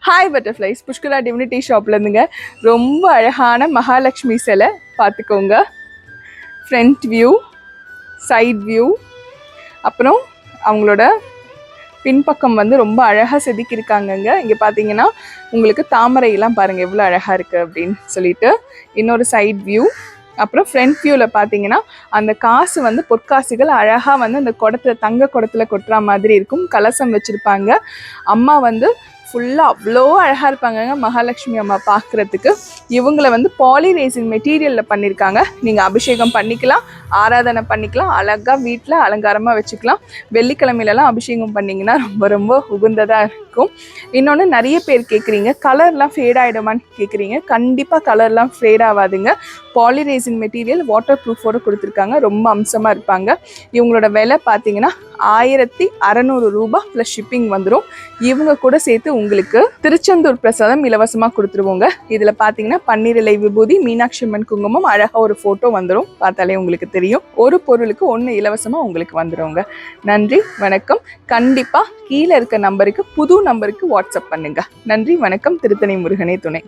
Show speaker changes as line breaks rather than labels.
Hi butterflies, Pushkara divinity ஷாப்லேருந்துங்க. ரொம்ப அழகான மகாலட்சுமி சிலை பார்த்துக்கோங்க. ஃப்ரண்ட் வியூ, சைட் வியூ, அப்புறம் அவங்களோட பின்பக்கம் வந்து ரொம்ப அழகாக செதுக்கியிருக்காங்கங்க. இங்கே பார்த்தீங்கன்னா உங்களுக்கு தாமரையெல்லாம் பாருங்கள் எவ்வளோ அழகாக இருக்குது அப்படின்னு சொல்லிட்டு. இன்னொரு சைட் வியூ, அப்புறம் ஃப்ரண்ட் வியூவில் பார்த்தீங்கன்னா அந்த காசு வந்து பொற்காசுகள் அழகாக வந்து அந்த குடத்துல தங்க குடத்துல கொட்டுற மாதிரி இருக்கும். கலசம் வச்சுருப்பாங்க. அம்மா வந்து ஃபுல்லாக அவ்வளோ அழகாக இருப்பாங்கங்க மகாலட்சுமி அம்மா பார்க்குறதுக்கு. இவங்களை வந்து பாலிரேசின் மெட்டீரியலில் பண்ணியிருக்காங்க. நீங்கள் அபிஷேகம் பண்ணிக்கலாம், ஆராதனை பண்ணிக்கலாம், அழகாக வீட்டில் அலங்காரமாக வச்சுக்கலாம். வெள்ளிக்கிழமையிலலாம் அபிஷேகம் பண்ணிங்கன்னா ரொம்ப ரொம்ப உகந்ததாக இருக்கும். இன்னொன்று நிறைய பேர் கேட்குறீங்க, கலர்லாம் ஃபேட் ஆகிடுமான்னு கேட்குறீங்க. கண்டிப்பாக கலர்லாம் ஃபேட் ஆகாதுங்க. பாலிரேசின் மெட்டீரியல் வாட்டர் ப்ரூஃபோடு கொடுத்துருக்காங்க. ரொம்ப அம்சமாக இருப்பாங்க. இவங்களோட விலை பார்த்தீங்கன்னா 1600 ரூபாய் ப்ளஸ் ஷிப்பிங் வந்துடும். இவங்க கூட சேர்த்து உங்களுக்கு திருச்செந்தூர் பிரசாதம் இலவசமாக கொடுத்துருவோங்க. இதில் பார்த்தீங்கன்னா பன்னீர் இலை விபூதி, மீனாட்சி அம்மன் குங்குமம், அழகாக ஒரு ஃபோட்டோ வந்துடும். பார்த்தாலே உங்களுக்கு தெரியும். ஒரு பொருளுக்கு 1 இலவசமாக உங்களுக்கு வந்துடுங்க. நன்றி, வணக்கம். கண்டிப்பாக கீழே இருக்க நம்பருக்கு, புது நம்பருக்கு வாட்ஸ்அப் பண்ணுங்க. நன்றி, வணக்கம். திருத்தணி முருகனே துணை.